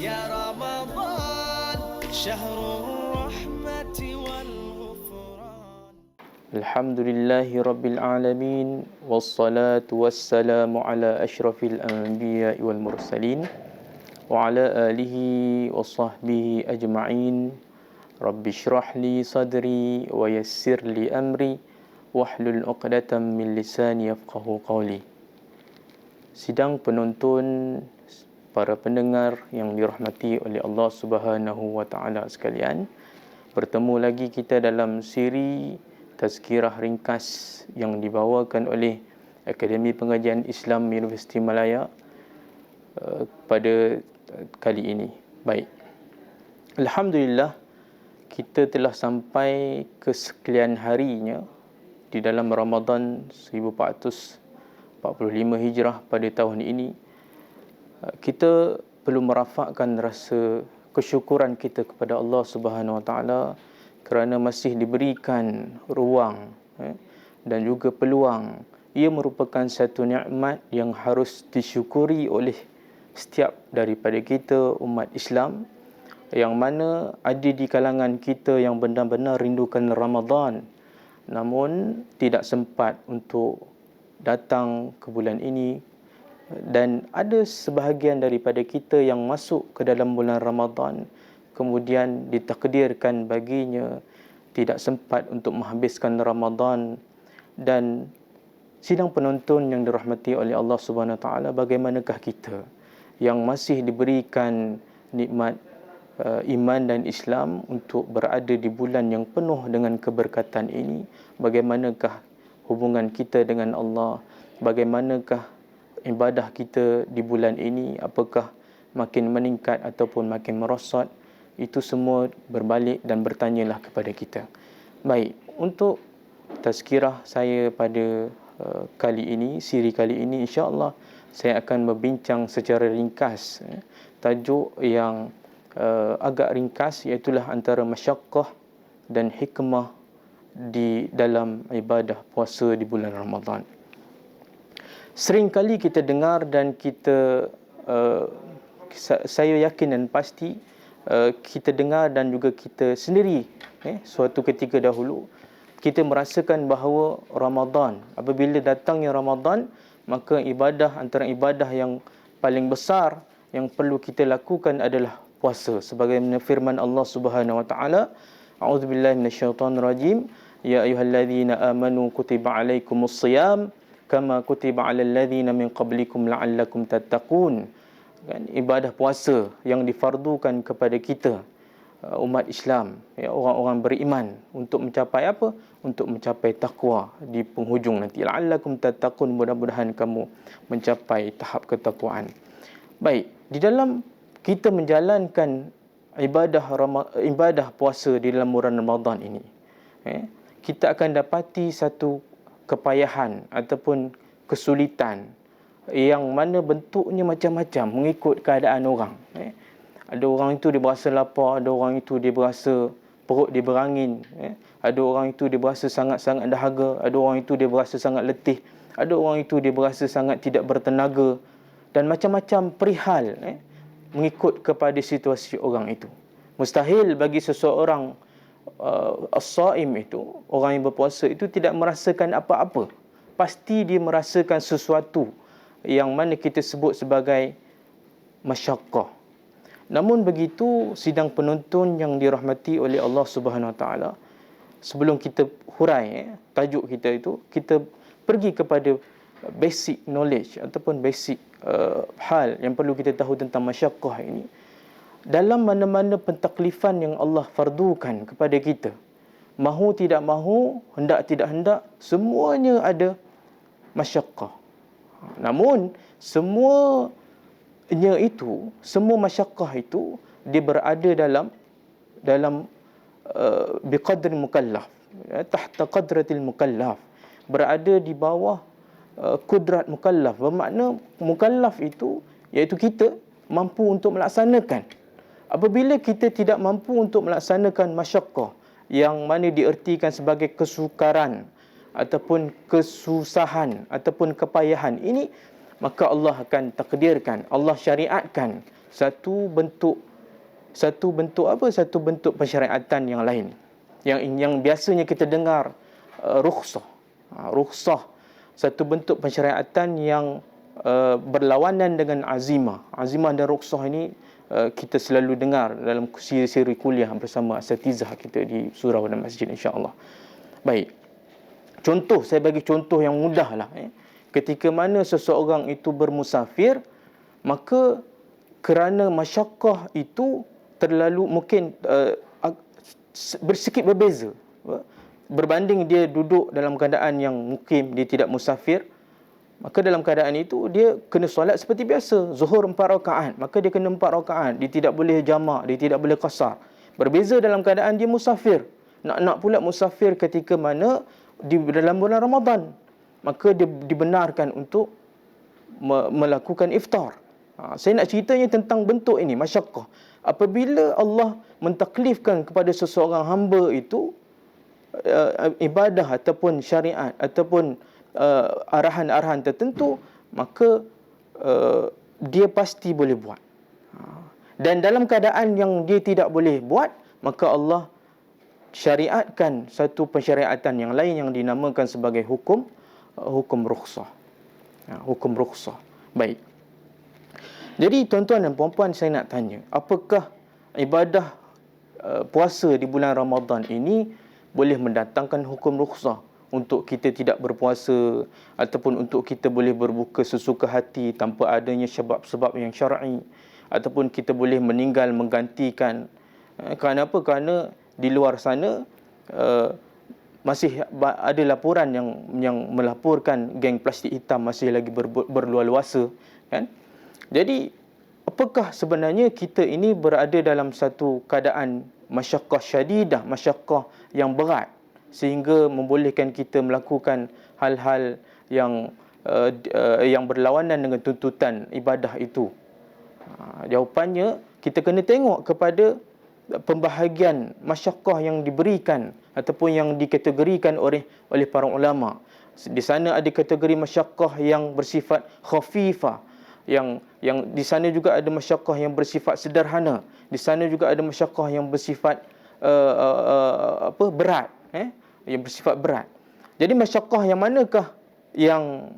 يا رمضان شهر الرحمة والغفران. الحمد لله رب العالمين والصلاة والسلام على أشرف الأنبياء والمرسلين وعلى آله وصحبه أجمعين. رب اشرح لي صدري ويسر لي أمري واحلل عقدة من لساني يفقهوا قولي. Sidang penonton, para pendengar yang dirahmati oleh Allah Subhanahu wa taala sekalian, bertemu lagi kita dalam siri tazkirah ringkas yang dibawakan oleh Akademi Pengajian Islam Universiti Malaya pada kali ini. Baik. Alhamdulillah, kita telah sampai ke sekian harinya di dalam Ramadan 1445 Hijrah pada tahun ini. Kita perlu merafakkan rasa kesyukuran kita kepada Allah Subhanahu Wa Taala kerana masih diberikan ruang dan juga peluang. Ia merupakan satu nikmat yang harus disyukuri oleh setiap daripada kita umat Islam, yang mana ada di kalangan kita yang benar-benar rindukan Ramadan namun tidak sempat untuk datang ke bulan ini, dan ada sebahagian daripada kita yang masuk ke dalam bulan Ramadan kemudian ditakdirkan baginya tidak sempat untuk menghabiskan Ramadan. Dan sidang penonton yang dirahmati oleh Allah Subhanahu Wa Taala, bagaimanakah kita yang masih diberikan nikmat iman dan Islam untuk berada di bulan yang penuh dengan keberkatan ini? Bagaimanakah hubungan kita dengan Allah? Bagaimanakah ibadah kita di bulan ini? Apakah makin meningkat ataupun makin merosot? Itu semua berbalik dan bertanyalah kepada kita. Baik, untuk tazkirah saya pada kali ini, siri kali ini, insya-Allah saya akan berbincang secara ringkas tajuk yang agak ringkas, iaitulah antara masyaqqah dan hikmah di dalam ibadah puasa di bulan Ramadan. Sering kali kita dengar dan kita saya yakin dan pasti kita dengar dan juga kita sendiri suatu ketika dahulu kita merasakan bahawa Ramadan, apabila datangnya Ramadan, maka ibadah, antara ibadah yang paling besar yang perlu kita lakukan adalah puasa, sebagaimana firman Allah Subhanahu Wa Taala, a'udzubillahi minasyaitonirrajim, ya ayyuhalladzina amanu kutiba alaikumus shiyam kama kutiba alal ladzina min qablikum la'allakum tattaqun. Kan, ibadah puasa yang difardukan kepada kita umat Islam, orang-orang beriman, untuk mencapai apa? Untuk mencapai takwa di penghujung nanti. La'allakum tattaqun, mudah-mudahan kamu mencapai tahap ketakwaan. Baik, di dalam kita menjalankan ibadah puasa di dalam bulan Ramadan ini, kita akan dapati satu kepayahan ataupun kesulitan yang mana bentuknya macam-macam mengikut keadaan orang. Ada orang itu dia berasa lapar, ada orang itu dia berasa perut dia berangin, ada orang itu dia berasa sangat-sangat dahaga, ada orang itu dia berasa sangat letih, ada orang itu dia berasa sangat tidak bertenaga, dan macam-macam perihal mengikut kepada situasi orang itu. Mustahil bagi seseorang as-saim itu, orang yang berpuasa itu, tidak merasakan apa-apa. Pasti dia merasakan sesuatu yang mana kita sebut sebagai masyaqqah. Namun begitu, sidang penonton yang dirahmati oleh Allah Subhanahu Wa Taala, sebelum kita hurai tajuk kita itu, kita pergi kepada basic knowledge ataupun basic hal yang perlu kita tahu tentang masyaqqah ini. Dalam mana-mana pentaklifan yang Allah fardukan kepada kita, mahu tidak mahu, hendak tidak hendak, semuanya ada masyaqqah. Namun semua masyaqqah itu dia berada dalam biqadri mukallaf, tahta qadratil mukallaf, berada di bawah kudrat mukallaf. Bermakna mukallaf itu iaitu kita mampu untuk melaksanakan. Apabila kita tidak mampu untuk melaksanakan masyaqqah yang mana diertikan sebagai kesukaran ataupun kesusahan ataupun kepayahan ini, maka Allah akan takdirkan, Allah syariatkan satu bentuk apa? Satu bentuk pensyariatan yang lain. Yang biasanya kita dengar rukhsah. Rukhsah satu bentuk pensyariatan yang berlawanan dengan azimah. Azimah dan rukhsah ini kita selalu dengar dalam siri-siri kuliah bersama asatizah kita di surau dan masjid, insya-Allah. Baik. Contoh, saya bagi contoh yang mudahlah. Ketika mana seseorang itu bermusafir, maka kerana masyakkah itu terlalu mungkin bersikit berbeza berbanding dia duduk dalam keadaan yang mukim, dia tidak musafir, maka dalam keadaan itu dia kena solat seperti biasa, zuhur 4 rakaat, maka dia kena 4 rakaat, dia tidak boleh jamak, dia tidak boleh qasar. Berbeza dalam keadaan dia musafir, nak pula musafir ketika mana di dalam bulan Ramadan, maka dia dibenarkan untuk melakukan iftar. Saya nak ceritanya tentang bentuk ini, masyakkah. Apabila Allah mentaklifkan kepada seseorang hamba itu ibadah ataupun syariat ataupun arahan-arahan tertentu, maka dia pasti boleh buat. Dan dalam keadaan yang dia tidak boleh buat, maka Allah syariatkan satu pensyariatan yang lain yang dinamakan sebagai hukum rukhsah. Hukum rukhsah. Baik. Jadi tuan-tuan dan puan-puan, saya nak tanya, apakah ibadah puasa di bulan Ramadan ini boleh mendatangkan hukum rukhsah untuk kita tidak berpuasa, ataupun untuk kita boleh berbuka sesuka hati tanpa adanya sebab-sebab yang syar'i, ataupun kita boleh meninggal menggantikan? Kerana apa? Kerana di luar sana masih ada laporan yang melaporkan geng plastik hitam masih lagi berluar-luasa, kan? Jadi apakah sebenarnya kita ini berada dalam satu keadaan masyakkah syadidah, masyakkah yang berat, sehingga membolehkan kita melakukan hal-hal yang berlawanan dengan tuntutan ibadah itu? Jawapannya, kita kena tengok kepada pembahagian masyakkah yang diberikan ataupun yang dikategorikan oleh para ulama. Di sana ada kategori masyakkah yang bersifat khafifah, yang di sana juga ada masyakkah yang bersifat sederhana, di sana juga ada masyakkah yang bersifat berat, yang bersifat berat. Jadi masyakkah yang manakah yang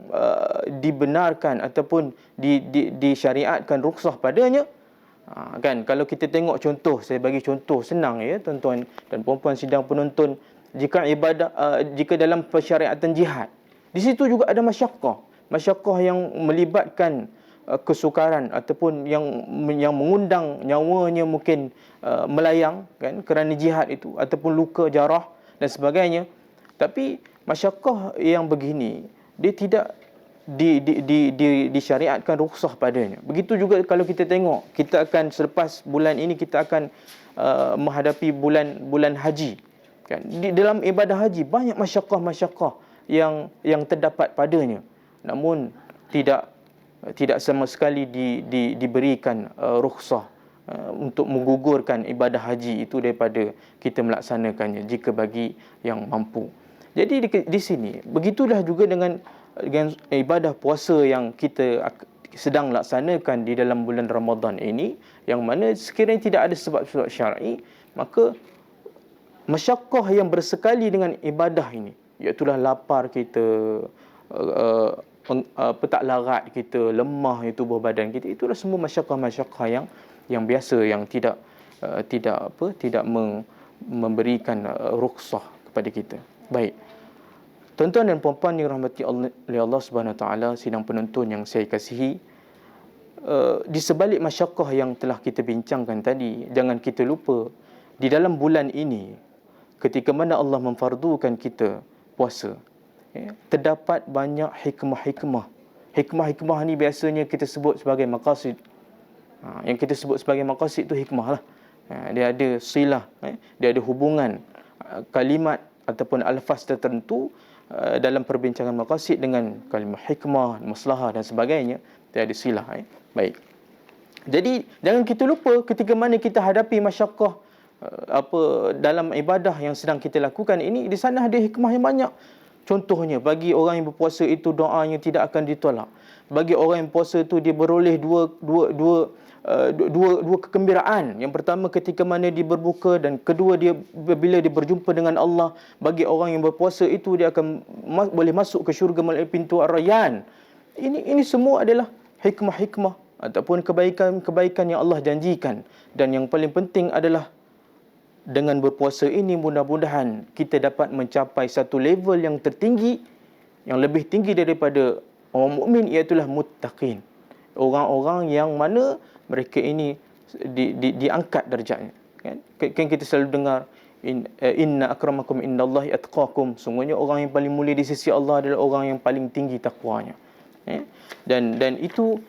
dibenarkan ataupun disyariatkan rukhsah padanya? Kan, kalau kita tengok contoh, saya bagi contoh senang ya tuan-tuan dan puan-puan sidang penonton, jika dalam persyariatan jihad, di situ juga ada masyakkah yang melibatkan kesukaran ataupun yang mengundang nyawanya mungkin melayang, kan, kerana jihad itu, ataupun luka jarah dan sebagainya. Tapi masyakkah yang begini dia tidak disyariatkan rukhsah padanya. Begitu juga kalau kita tengok, kita akan selepas bulan ini kita akan menghadapi bulan haji, kan. Di dalam ibadah haji banyak masyakkah yang terdapat padanya, namun tidak sama sekali diberikan rukhsah untuk menggugurkan ibadah haji itu daripada kita melaksanakannya jika bagi yang mampu. Jadi di sini begitulah juga dengan ibadah puasa yang kita sedang laksanakan di dalam bulan Ramadan ini, yang mana sekiranya tidak ada sebab-sebab syar'i, maka masyakkah yang bersekali dengan ibadah ini, iaitulah lapar kita, tak larat kita, lemah tubuh badan kita, itulah semua masyakkah yang biasa, yang tidak memberikan rukhsah kepada kita. Baik. Tuan-tuan dan puan-puan yang dirahmati oleh Allah Subhanahu Wa Taala, sidang penonton yang saya kasihi, di sebalik masyakkah yang telah kita bincangkan tadi, jangan kita lupa di dalam bulan ini, ketika mana Allah memfardukan kita puasa, terdapat banyak hikmah-hikmah. Hikmah-hikmah ni biasanya kita sebut sebagai maqasid. Yang kita sebut sebagai maqasid itu hikmah lah. Dia ada silah, dia ada hubungan kalimat ataupun alfaz tertentu dalam perbincangan maqasid dengan kalimah hikmah, maslahah dan sebagainya. Dia ada silah. Baik. Jadi jangan kita lupa ketika mana kita hadapi masyakkah dalam ibadah yang sedang kita lakukan ini, di sana ada hikmah yang banyak. Contohnya, bagi orang yang berpuasa itu doanya tidak akan ditolak. Bagi orang yang puasa itu dia beroleh dua kegembiraan. Yang pertama ketika mana dia berbuka, dan kedua dia bila dia berjumpa dengan Allah. Bagi orang yang berpuasa itu dia akan boleh masuk ke syurga melalui pintu Ar-Rayyan. Ini semua adalah hikmah-hikmah ataupun kebaikan-kebaikan yang Allah janjikan. Dan yang paling penting adalah dengan berpuasa ini mudah-mudahan kita dapat mencapai satu level yang tertinggi, yang lebih tinggi daripada orang mukmin, iaitulah muttaqin. Orang-orang yang mana mereka ini diangkat darjatnya. Kan kita selalu dengar inna akramakum indallahi atqakum. Sungguhnya orang yang paling mulia di sisi Allah adalah orang yang paling tinggi takwanya. Dan itu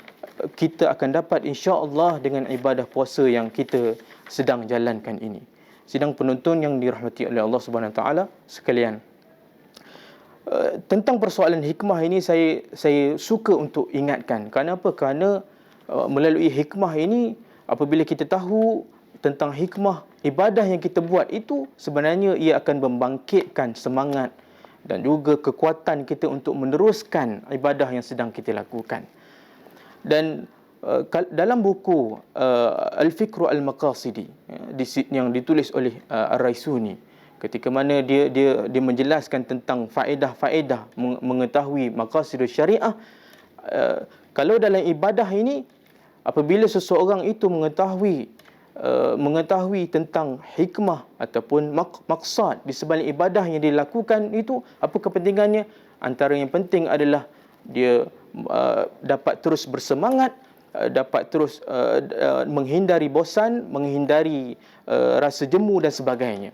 kita akan dapat insya-Allah dengan ibadah puasa yang kita sedang jalankan ini. Sidang penonton yang dirahmati oleh Allah Subhanahu Wa Taala sekalian, tentang persoalan hikmah ini saya suka untuk ingatkan. Kenapa? Kerana melalui hikmah ini, apabila kita tahu tentang hikmah ibadah yang kita buat itu, sebenarnya ia akan membangkitkan semangat dan juga kekuatan kita untuk meneruskan ibadah yang sedang kita lakukan. Dan dalam buku Al-Fikru Al-Maqasidi yang ditulis oleh Ar-Raisuni, ketika mana dia menjelaskan tentang faedah-faedah mengetahui maqasidus syariah, kalau dalam ibadah ini, apabila seseorang itu mengetahui tentang hikmah ataupun maksad di sebalik ibadah yang dilakukan itu, apa kepentingannya? Antara yang penting adalah dia dapat terus bersemangat, dapat terus menghindari bosan, menghindari rasa jemu dan sebagainya.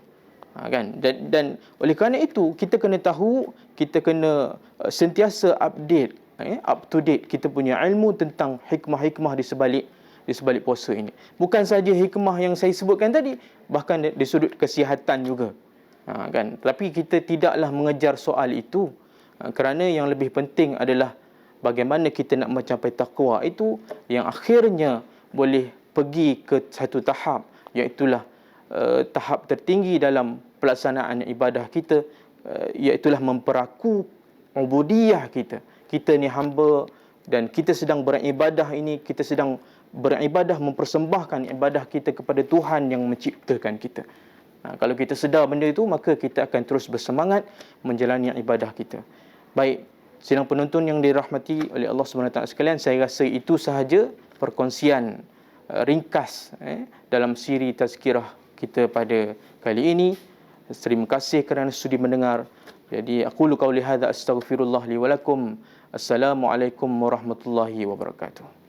Kan? Dan oleh kerana itu kita kena tahu, kita kena sentiasa update, up to date kita punya ilmu tentang hikmah-hikmah di sebalik puasa ini. Bukan saja hikmah yang saya sebutkan tadi, bahkan di sudut kesihatan juga. Kan? Tapi kita tidaklah mengejar soal itu, kerana yang lebih penting adalah bagaimana kita nak mencapai takwa itu, yang akhirnya boleh pergi ke satu tahap, iaitulah tahap tertinggi dalam pelaksanaan ibadah kita, iaitulah memperaku ubudiyah kita. Kita ni hamba dan kita sedang beribadah ini, kita sedang beribadah mempersembahkan ibadah kita kepada Tuhan yang menciptakan kita. Kalau kita sedar benda itu, maka kita akan terus bersemangat menjalani ibadah kita. Baik, sidang penonton yang dirahmati oleh Allah SWT sekalian, saya rasa itu sahaja perkongsian ringkas dalam siri tazkirah kita pada kali ini. Terima kasih kerana sudi mendengar. Jadi aqulu qauli hadza astaghfirullah li wa lakum. Assalamualaikum warahmatullahi wabarakatuh.